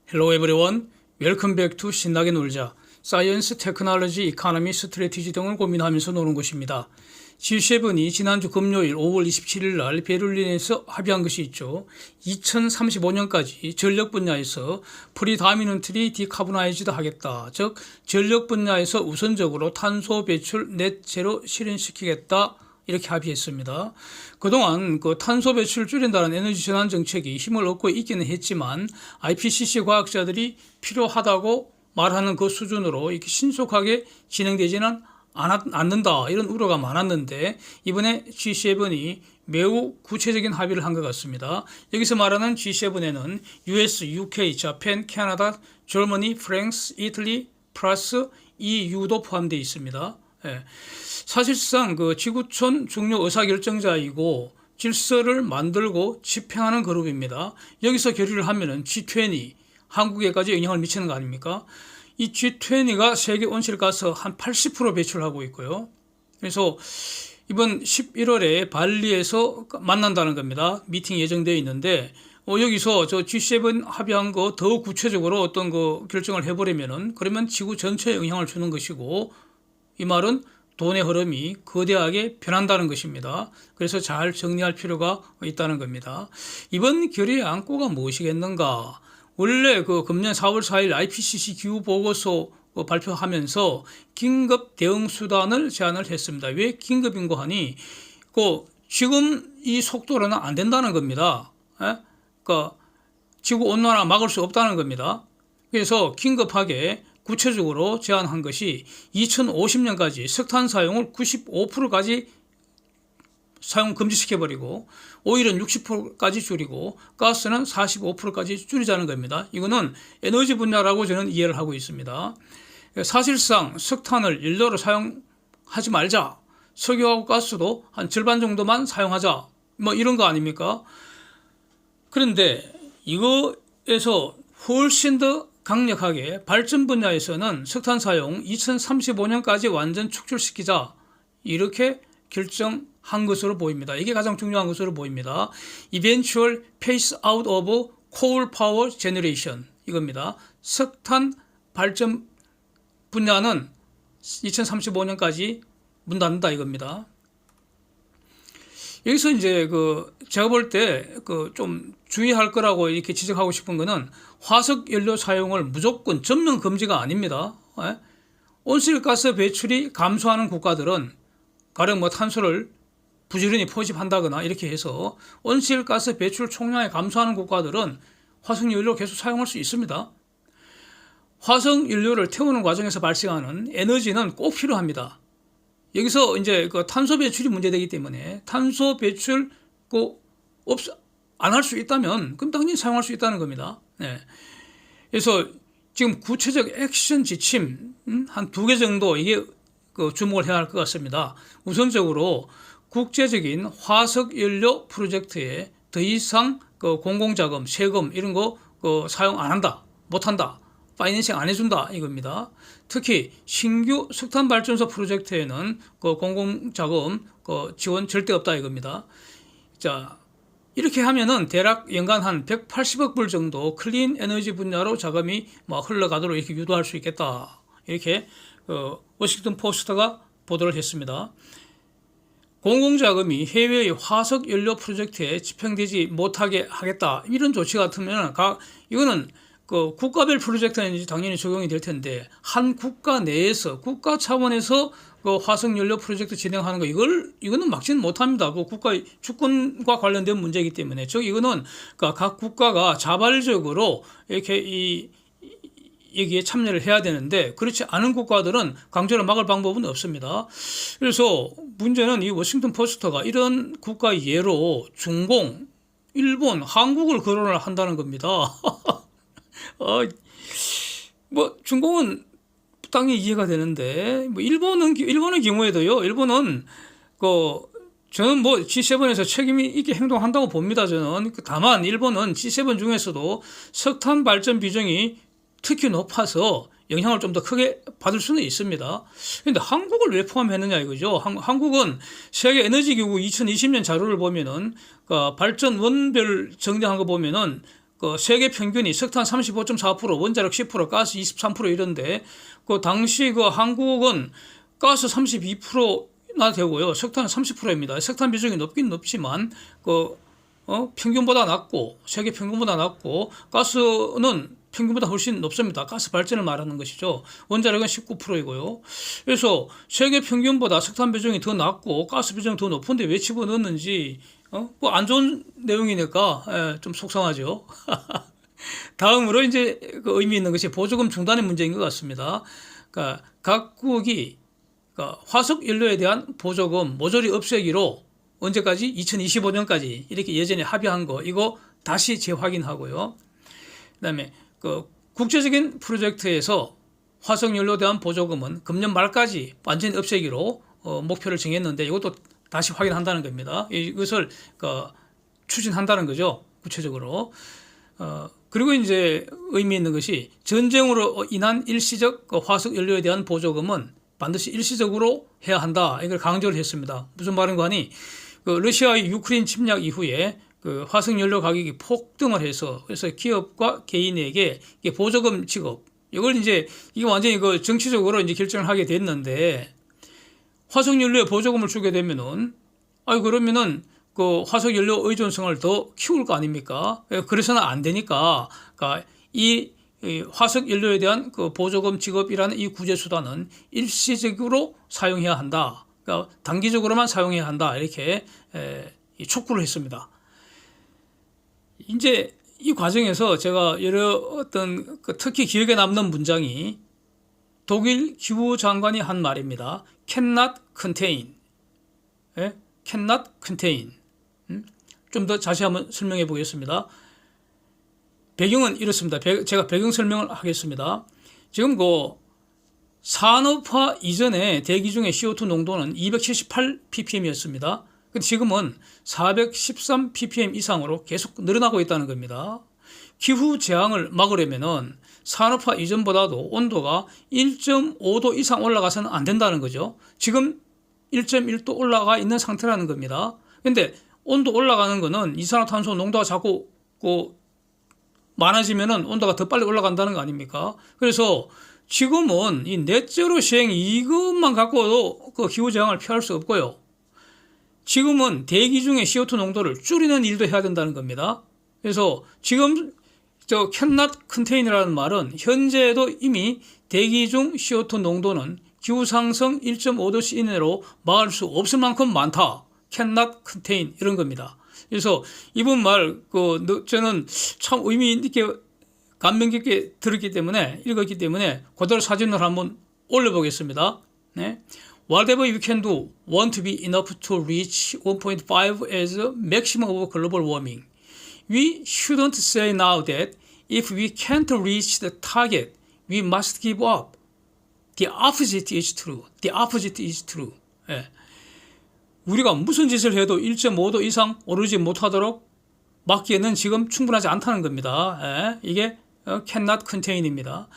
Hello everyone. Welcome back to 신나게 놀자. 사이언스, 테크놀로지, 이코노미, 스트래티지 등을 고민하면서 노는 곳입니다. G7이 지난주 금요일 5월 27일 날 베를린에서 합의한 것이 있죠. 2035년까지 전력 분야에서 프리다미넌트리 디카보나이즈드 하겠다. 즉 전력 분야에서 우선적으로 탄소 배출 넷 제로 실현시키겠다. 이렇게 합의했습니다. 그동안 그 탄소 배출을 줄인다는 에너지 전환 정책이 힘을 얻고 있기는 했지만 IPCC 과학자들이 필요하다고 말하는 그 수준으로 이렇게 신속하게 진행되지는 않는다, 이런 우려가 많았는데 이번에 G7이 매우 구체적인 합의를 한 것 같습니다. 여기서 말하는 G7에는 US, UK, 자pan, 캐나다, 저머니, 프랑스, 이탈리 플러스 EU도 포함되어 있습니다. 예. 사실상 그 지구촌 중요 의사결정자이고 질서를 만들고 집행하는 그룹입니다. 여기서 결의를 하면은 G20, 한국에까지 영향을 미치는 거 아닙니까? 이 G20가 세계 온실가스 한 80% 배출하고 있고요. 그래서 이번 11월에 발리에서 만난다는 겁니다. 미팅이 예정되어 있는데 여기서 저 G7 합의한 거 더 구체적으로 어떤 그 결정을 해버리면은 그러면 지구 전체에 영향을 주는 것이고, 이 말은 돈의 흐름이 거대하게 변한다는 것입니다. 그래서 잘 정리할 필요가 있다는 겁니다. 이번 결의의 안고가 무엇이겠는가? 원래 그 금년 4월 4일 IPCC 기후 보고서 발표하면서 긴급 대응 수단을 제안을 했습니다. 왜 긴급인고 하니 지금 이 속도로는 안 된다는 겁니다. 그러니까 지구 온난화 막을 수 없다는 겁니다. 그래서 긴급하게 구체적으로 제안한 것이 2050년까지 석탄 사용을 95%까지 사용 금지시켜버리고 오일은 60%까지 줄이고 가스는 45%까지 줄이자는 겁니다. 이거는 에너지 분야라고 저는 이해를 하고 있습니다. 사실상 석탄을 연료로 사용하지 말자, 석유하고 가스도 한 절반 정도만 사용하자, 뭐 이런 거 아닙니까? 그런데 이거에서 훨씬 더 강력하게 발전 분야에서는 석탄 사용 2035년까지 완전 축출시키자, 이렇게 결정한 것으로 보입니다. 이게 가장 중요한 것으로 보입니다. Eventual Phase Out of Coal Power Generation, 이겁니다. 석탄 발전 분야는 2035년까지 문 닫는다, 이겁니다. 여기서 이제 제가 볼 때 좀 주의할 거라고 이렇게 지적하고 싶은 거는 화석 연료 사용을 무조건 전면 금지가 아닙니다. 온실가스 배출이 감소하는 국가들은 가령 탄소를 부지런히 포집한다거나 이렇게 해서 온실가스 배출 총량이 감소하는 국가들은 화석 연료 계속 사용할 수 있습니다. 화석 연료를 태우는 과정에서 발생하는 에너지는 꼭 필요합니다. 여기서 이제 탄소 배출이 문제되기 때문에 탄소 배출 안 할 수 있다면 그럼 당연히 사용할 수 있다는 겁니다. 네. 그래서 지금 구체적 액션 지침 한 2개 정도 이게 주목을 해야 할 것 같습니다. 우선적으로 국제적인 화석 연료 프로젝트에 더 이상 공공자금, 세금 이런 거 사용 안 한다, 못 한다, 파이낸싱 안 해준다, 이겁니다. 특히 신규 석탄 발전소 프로젝트에는 공공자금 지원 절대 없다, 이겁니다. 자, 이렇게 하면은 대략 연간 한 180억 불 정도 클린 에너지 분야로 자금이 흘러가도록 이렇게 유도할 수 있겠다, 이렇게 워싱턴 포스트가 보도를 했습니다. 공공자금이 해외의 화석 연료 프로젝트에 집행되지 못하게 하겠다, 이런 조치 같으면 이거는 국가별 프로젝트는 당연히 적용이 될 텐데 한 국가 내에서 국가 차원에서 화석 연료 프로젝트 진행하는 거 이거는 막지는 못합니다. 국가의 주권과 관련된 문제이기 때문에 이거는 각 국가가 자발적으로 이렇게 여기에 참여를 해야 되는데 그렇지 않은 국가들은 강제로 막을 방법은 없습니다. 그래서 문제는 이 워싱턴 포스트가 이런 국가 예로 중공, 일본, 한국을 거론을 한다는 겁니다. 중공은 당연히 이해가 되는데 일본의 경우에도요. 일본은 저는 G7에서 책임이 있게 행동한다고 봅니다. 저는 다만 일본은 G7 중에서도 석탄 발전 비중이 특히 높아서 영향을 좀 더 크게 받을 수는 있습니다. 그런데 한국을 왜 포함했느냐 이거죠. 한국은 세계 에너지 기구 2020년 자료를 보면은 발전 원별 정량한 거 보면은 그 세계 평균이 석탄 35.4%, 원자력 10%, 가스 23% 이런데 그 당시 그 한국은 가스 32%나 되고요. 석탄은 30%입니다. 석탄 비중이 높긴 높지만 평균보다 낮고 세계 평균보다 낮고 가스는 평균보다 훨씬 높습니다. 가스 발전을 말하는 것이죠. 원자력은 19%이고요. 그래서 세계 평균보다 석탄 비중이 더 낮고 가스 비중이 더 높은데 왜 집어넣었는지 뭐 안 좋은 내용이니까 좀 속상하죠. 다음으로 이제 그 의미 있는 것이 보조금 중단의 문제인 것 같습니다. 그러니까 각국이 화석 연료에 대한 보조금 모조리 없애기로 언제까지? 2025년까지 이렇게 예전에 합의한 거 이거 다시 재확인하고요. 그다음에 그 국제적인 프로젝트에서 화석 연료에 대한 보조금은 금년 말까지 완전히 없애기로 목표를 정했는데 이것도 다시 확인한다는 겁니다. 이것을 추진한다는 거죠. 구체적으로. 그리고 이제 의미 있는 것이 전쟁으로 인한 일시적 화석 연료에 대한 보조금은 반드시 일시적으로 해야 한다. 이걸 강조를 했습니다. 무슨 말인가 하니 러시아의 유크레인 침략 이후에 화석 연료 가격이 폭등을 해서 그래서 기업과 개인에게 보조금 지급 이걸 이제 이게 완전히 정치적으로 이제 결정을 하게 됐는데 화석 연료에 보조금을 주게 되면은 그러면은 화석 연료 의존성을 더 키울 거 아닙니까? 그래서는 안 되니까 이 화석 연료에 대한 보조금 지급이라는 이 구제 수단은 일시적으로 사용해야 한다. 그러니까 단기적으로만 사용해야 한다. 이렇게 촉구를 했습니다. 이제 이 과정에서 제가 여러 특히 기억에 남는 문장이 독일 기후 장관이 한 말입니다. cannot contain. cannot contain. 좀 더 자세히 한번 설명해 보겠습니다. 배경은 이렇습니다. 제가 배경 설명을 하겠습니다. 지금 산업화 이전에 대기 중의 CO2 농도는 278 ppm이었습니다. 근데 지금은 413 ppm 이상으로 계속 늘어나고 있다는 겁니다. 기후 재앙을 막으려면은 산업화 이전보다도 온도가 1.5도 이상 올라가서는 안 된다는 거죠. 지금 1.1도 올라가 있는 상태라는 겁니다. 근데 온도 올라가는 거는 이산화탄소 농도가 자꾸 많아지면은 온도가 더 빨리 올라간다는 거 아닙니까? 그래서 지금은 이 넷제로 시행 이것만 갖고도 기후 재앙을 피할 수 없고요. 지금은 대기 중의 CO2 농도를 줄이는 일도 해야 된다는 겁니다. 그래서 지금 cannot contain이라는 말은 현재도 이미 대기 중 CO2 농도는 기후 상승 1.5도씨 이내로 막을 수 없을 만큼 많다. cannot contain 이런 겁니다. 그래서 이번 말 저는 참 의미 있게 감명 깊게 들었기 때문에 읽었기 때문에 그대로 사진을 한번 올려보겠습니다. 네. Whatever we can do won't be enough to reach 1.5 as a maximum of global warming. We shouldn't say now that if we can't reach the target, we must give up. The opposite is true. The opposite is true. 예. 우리가 무슨 짓을 해도 1.5도 이상 오르지 못하도록 막기에는 지금 충분하지 않다는 겁니다. 예. 이게 cannot contain입니다.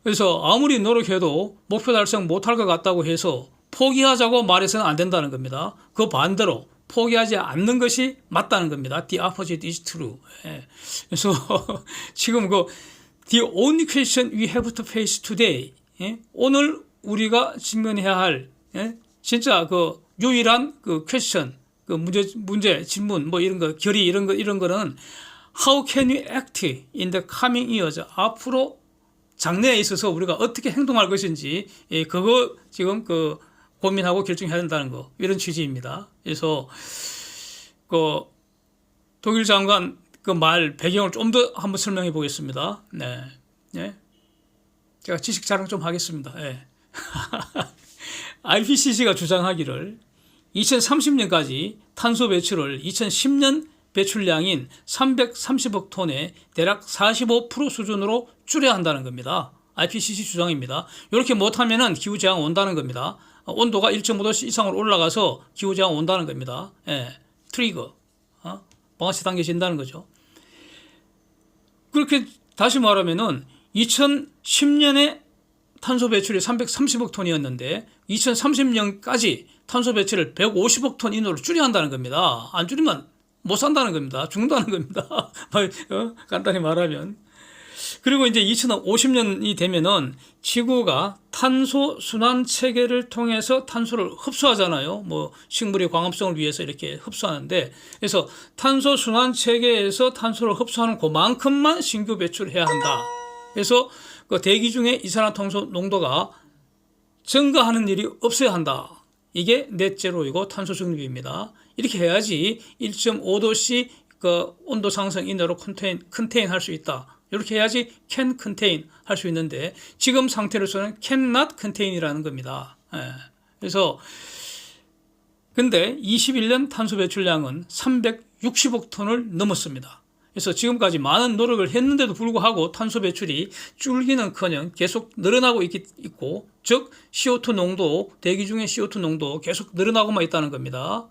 그래서 아무리 노력해도 목표 달성 못할 것 같다고 해서 포기하자고 말해서는 안 된다는 겁니다. 그 반대로 포기하지 않는 것이 맞다는 겁니다. The opposite is true. 예. 그래서 지금 the only question we have to face today. 예? 오늘 우리가 직면해야 할 진짜 유일한 question, 문제, 질문, 이런 거, 결의 이런 거는 how can we act in the coming years? 앞으로 장래에 있어서 우리가 어떻게 행동할 것인지 그거 지금 고민하고 결정해야 된다는 거 이런 취지입니다. 그래서 독일 장관 말 배경을 좀 더 한번 설명해 보겠습니다. 네, 네. 제가 지식 자랑 좀 하겠습니다. 네. IPCC가 주장하기를 2030년까지 탄소 배출을 2010년 배출량인 330억 톤의 대략 45% 수준으로 줄여야 한다는 겁니다. IPCC 주장입니다. 이렇게 못하면은 기후재앙 온다는 겁니다. 온도가 1.5도 이상으로 올라가서 기후재앙 온다는 겁니다. 예, 트리거, 방아쇠 당겨진다는 거죠. 그렇게 다시 말하면은 2010년에 탄소 배출이 330억 톤이었는데 2030년까지 탄소 배출을 150억 톤 이내로 줄여야 한다는 겁니다. 안 줄이면 못 산다는 겁니다. 죽는다는 겁니다. 간단히 말하면. 그리고 이제 2050년이 되면은 지구가 탄소 순환 체계를 통해서 탄소를 흡수하잖아요. 뭐 식물의 광합성을 위해서 이렇게 흡수하는데, 그래서 탄소 순환 체계에서 탄소를 흡수하는 그만큼만 신규 배출해야 한다. 그래서 그 대기 중에 이산화탄소 농도가 증가하는 일이 없어야 한다. 이게 넷제로이고 탄소 중립입니다. 이렇게 해야지 1.5도씨 그 온도 상승 이내로 컨테인 할 수 있다. 이렇게 해야지 can contain 할 수 있는데, 지금 상태로서는 cannot contain이라는 겁니다. 예. 그래서 근데 21년 탄소 배출량은 360억 톤을 넘었습니다. 그래서 지금까지 많은 노력을 했는데도 불구하고 탄소 배출이 줄기는커녕 계속 늘어나고 있고, 즉 CO2 농도, 대기 중의 CO2 농도 계속 늘어나고만 있다는 겁니다.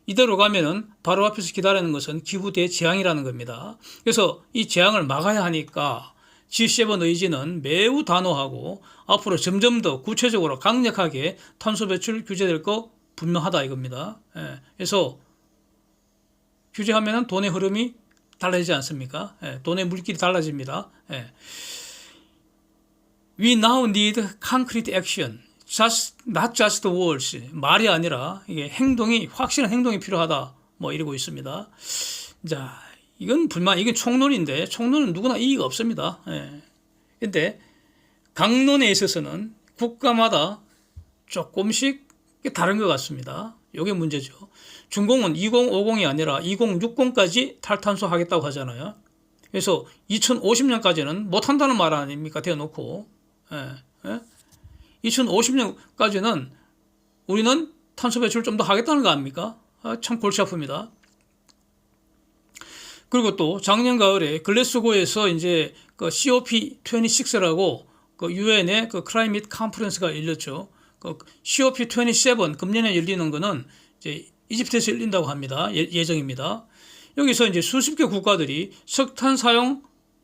이대로 가면은 바로 앞에서 기다리는 것은 기후 대재앙이라는 겁니다. 그래서 이 재앙을 막아야 하니까 G7 의지는 매우 단호하고 앞으로 점점 더 구체적으로 강력하게 탄소 배출 규제될 거 분명하다 이겁니다. 예. 그래서 규제하면은 돈의 흐름이 달라지지 않습니까? 예. 돈의 물길이 달라집니다. 예. We now need concrete action. not just words. 말이 아니라 이게 행동이, 확실한 행동이 필요하다. 뭐 이러고 있습니다. 자, 이건 총론인데, 총론은 누구나 이의가 없습니다. 예. 근데 강론에 있어서는 국가마다 조금씩 다른 것 같습니다. 이게 문제죠. 중공은 2050이 아니라 2060까지 탈탄소 하겠다고 하잖아요. 그래서 2050년까지는 못한다는 말 아닙니까? 대놓고. 예. 예? 2050년까지는 우리는 탄소 배출을 좀 더 하겠다는 거 아닙니까? 참 골치 아픕니다. 그리고 또 작년 가을에 글래스고에서 이제 그 COP26라고 그 유엔의 그 클라이밋 컨퍼런스가 열렸죠. 그 COP27 금년에 열리는 거는 이제 이집트에서 열린다고 합니다. 예정입니다. 여기서 이제 수십 개 국가들이 석탄 사용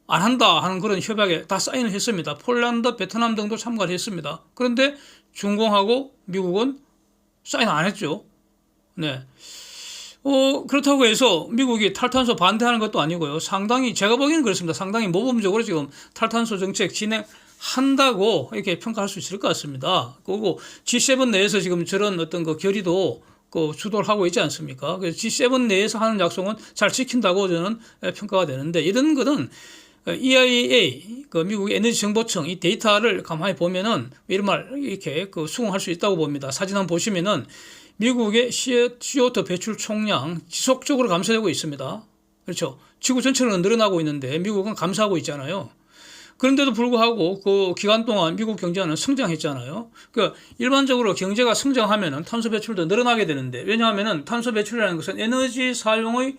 안 한다 하는 그런 협약에 다 사인을 했습니다. 폴란드, 베트남 등도 참가를 했습니다. 그런데 중공하고 미국은 사인 안 했죠. 네. 그렇다고 해서 미국이 탈탄소 반대하는 것도 아니고요. 상당히, 제가 보기에는 그렇습니다. 상당히 모범적으로 지금 탈탄소 정책 진행한다고 이렇게 평가할 수 있을 것 같습니다. 그리고 G7 내에서 지금 저런 어떤 그 결의도 그 주도를 하고 있지 않습니까? 그래서 G7 내에서 하는 약속은 잘 지킨다고 저는 평가가 되는데, 이런 거는 EIA, 그 미국의 에너지 정보청 이 데이터를 가만히 보면은 이런 말 이렇게 그 수긍할 수 있다고 봅니다. 사진 한번 보시면은 미국의 CO2 배출 총량 지속적으로 감소되고 있습니다. 그렇죠. 지구 전체는 늘어나고 있는데 미국은 감소하고 있잖아요. 그런데도 불구하고 그 기간 동안 미국 경제는 성장했잖아요. 그러니까 일반적으로 경제가 성장하면은 탄소 배출도 늘어나게 되는데, 왜냐하면은 탄소 배출이라는 것은 에너지 사용의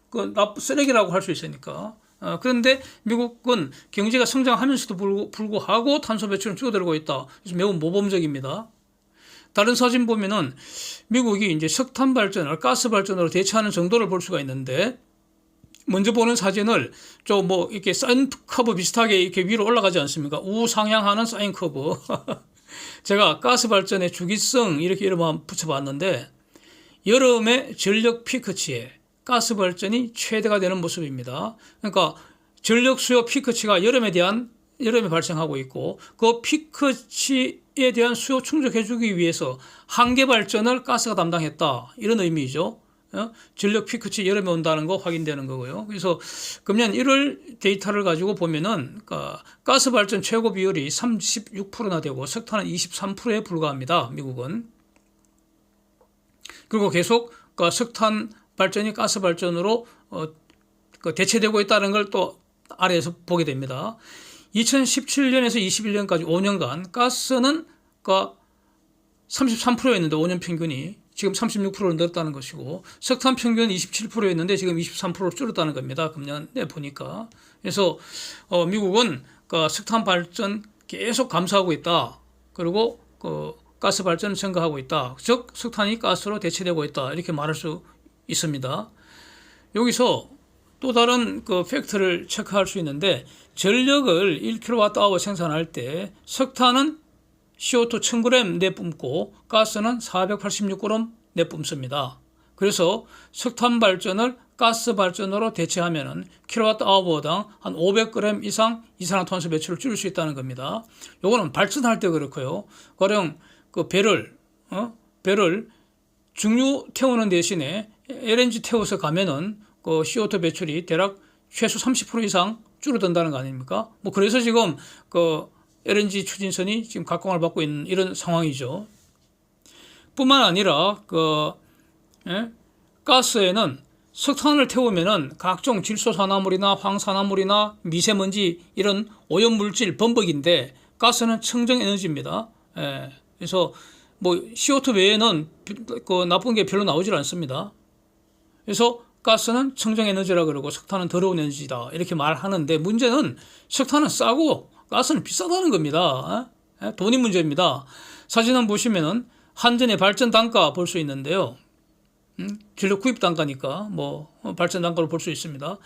그 쓰레기라고 할 수 있으니까. 그런데 미국은 경제가 성장하면서도 불구하고 탄소 배출은 줄어들고 있다. 그래서 매우 모범적입니다. 다른 사진 보면은 미국이 이제 석탄 발전을 가스 발전으로 대체하는 정도를 볼 수가 있는데, 먼저 보는 사진을 좀 뭐 이렇게 사인 커브 비슷하게 이렇게 위로 올라가지 않습니까? 우상향하는 사인 커브. 제가 가스 발전의 주기성 이렇게 이름 한번 붙여봤는데, 여름의 전력 피크치에 가스 발전이 최대가 되는 모습입니다. 그러니까 전력 수요 피크치가 여름에 발생하고 있고, 그 피크치에 대한 수요 충족해주기 위해서 한계 발전을 가스가 담당했다. 이런 의미죠. 전력 피크치 여름에 온다는 거 확인되는 거고요. 그래서 금년 1월 데이터를 가지고 보면은 가스 발전 최고 비율이 36%나 되고 석탄은 23%에 불과합니다. 미국은. 그리고 계속 석탄 발전이 가스 발전으로 대체되고 있다는 걸 또 아래에서 보게 됩니다. 2017년에서 21년까지 5년간 가스는 33%였는데 5년 평균이 지금 36%로 늘었다는 것이고, 석탄 평균 27%였는데 지금 23%로 줄었다는 겁니다. 금년에 보니까. 그래서 미국은 석탄 발전 계속 감소하고 있다. 그리고 가스 발전을 증가하고 있다. 즉 석탄이 가스로 대체되고 있다. 이렇게 말할 수 있습니다. 여기서 또 다른 팩트를 체크할 수 있는데, 전력을 1kWh 생산할 때 석탄은 CO2 1000g 내뿜고 가스는 486g 내뿜습니다. 그래서 석탄 발전을 가스 발전으로 대체하면은 킬로와트아워당 한 500g 이상 이산화탄소 배출을 줄일 수 있다는 겁니다. 요거는 발전할 때 그렇고요. 가령 그 배를 중유 태우는 대신에 LNG 태워서 가면은 그 CO2 배출이 대략 최소 30% 이상 줄어든다는 거 아닙니까? 뭐 그래서 지금 그 LNG 추진선이 지금 각광을 받고 있는 이런 상황이죠. 뿐만 아니라 가스에는 석탄을 태우면은 각종 질소산화물이나 황산화물이나 미세먼지 이런 오염물질 범벅인데 가스는 청정에너지입니다. 그래서 뭐 CO2 외에는 그 나쁜 게 별로 나오질 않습니다. 그래서 가스는 청정에너지라 그러고 석탄은 더러운 에너지다 이렇게 말하는데 문제는 석탄은 싸고 가스는 비싸다는 겁니다. 돈이 문제입니다. 사진 한번 보시면은 한전의 발전 단가 볼 수 있는데요. 전력 구입 단가니까 뭐 발전 단가를 볼 수 있습니다.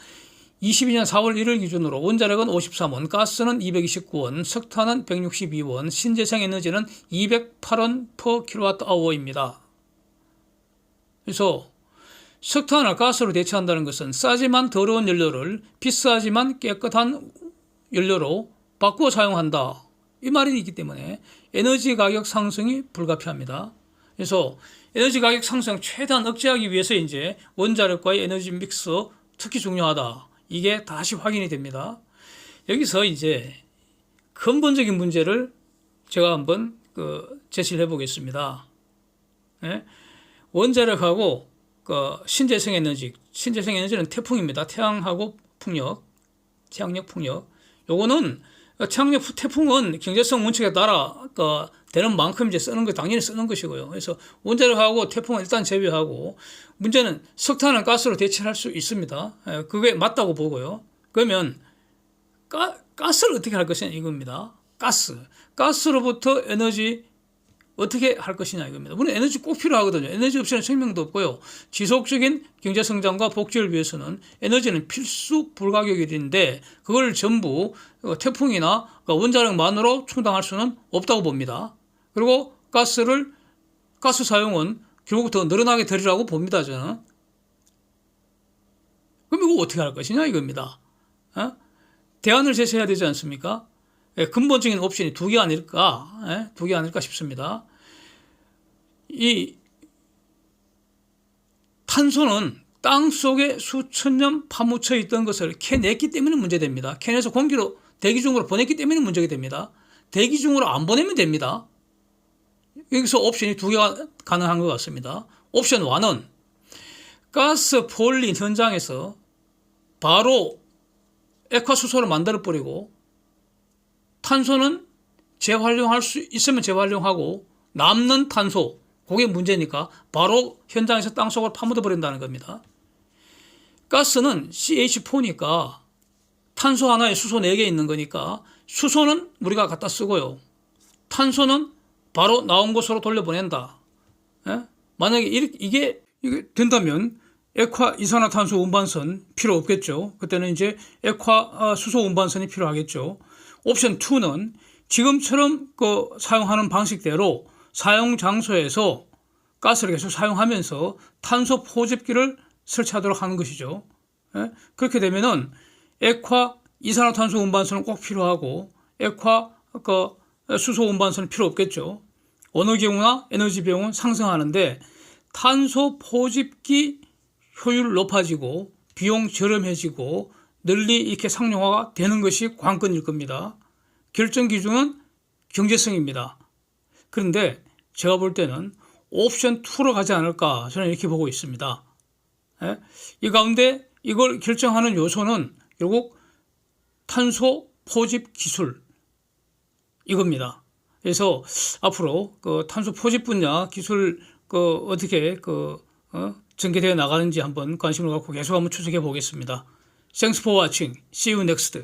22년 4월 1일 기준으로 원자력은 53원, 가스는 229원, 석탄은 162원, 신재생 에너지는 208원 per kWh입니다. 그래서 석탄을 가스로 대체한다는 것은 싸지만 더러운 연료를 비싸지만 깨끗한 연료로 바꾸어 사용한다. 이 말이 있기 때문에 에너지 가격 상승이 불가피합니다. 그래서 에너지 가격 상승 최대한 억제하기 위해서 이제 원자력과의 에너지 믹스 특히 중요하다. 이게 다시 확인이 됩니다. 여기서 이제 근본적인 문제를 제가 한번 제시를 해보겠습니다. 원자력하고 신재생 에너지는 태풍입니다. 태양하고 풍력, 태양력, 풍력. 요거는 태양력, 태풍은 경제성 원칙에 따라 되는 만큼 이제 쓰는 거 당연히 쓰는 것이고요. 그래서 원자력하고 태풍은 일단 제외하고 문제는 석탄을 가스로 대체할 수 있습니다. 그게 맞다고 보고요. 그러면 가스를 어떻게 할 것이냐 이겁니다. 가스로부터 에너지 어떻게 할 것이냐 이겁니다. 물론 에너지 꼭 필요하거든요. 에너지 없이는 생명도 없고요. 지속적인 경제성장과 복지를 위해서는 에너지는 필수 불가결인데 그걸 전부 태풍이나 원자력만으로 충당할 수는 없다고 봅니다. 그리고 가스 사용은 결국 더 늘어나게 되리라고 봅니다. 저는. 그럼 이거 어떻게 할 것이냐 이겁니다. 대안을 제시해야 되지 않습니까? 근본적인 옵션이 두 개 아닐까 싶습니다. 이 탄소는 땅 속에 수천 년 파묻혀 있던 것을 캐냈기 때문에 문제됩니다. 캐내서 공기로 대기 중으로 보냈기 때문에 문제가 됩니다. 대기 중으로 안 보내면 됩니다. 여기서 옵션이 두 개가 가능한 것 같습니다. 옵션 1은 가스 포올린 현장에서 바로 액화수소를 만들어버리고 탄소는 재활용할 수 있으면 재활용하고 남는 탄소, 그게 문제니까 바로 현장에서 땅속으로 파묻어 버린다는 겁니다. 가스는 CH4니까 탄소 하나에 수소 4개 있는 거니까 수소는 우리가 갖다 쓰고요. 탄소는 바로 나온 곳으로 돌려보낸다. 만약에 이게 된다면 액화 이산화탄소 운반선 필요 없겠죠. 그때는 이제 액화 수소 운반선이 필요하겠죠. 옵션 2는 지금처럼 사용하는 방식대로 사용 장소에서 가스를 계속 사용하면서 탄소 포집기를 설치하도록 하는 것이죠. 그렇게 되면은 액화 이산화탄소 운반선은 꼭 필요하고 액화 수소 운반선은 필요 없겠죠. 어느 경우나 에너지 비용은 상승하는데 탄소 포집기 효율 높아지고 비용 저렴해지고 널리 이렇게 상용화가 되는 것이 관건일 겁니다. 결정 기준은 경제성입니다. 그런데 제가 볼 때는 옵션 2로 가지 않을까 저는 이렇게 보고 있습니다. 이 가운데 이걸 결정하는 요소는 결국 탄소 포집 기술 이겁니다. 그래서 앞으로 탄소 포집 분야 기술 어떻게 전개되어 나가는지 한번 관심을 갖고 계속 한번 추적해 보겠습니다. Thanks for watching. See you next.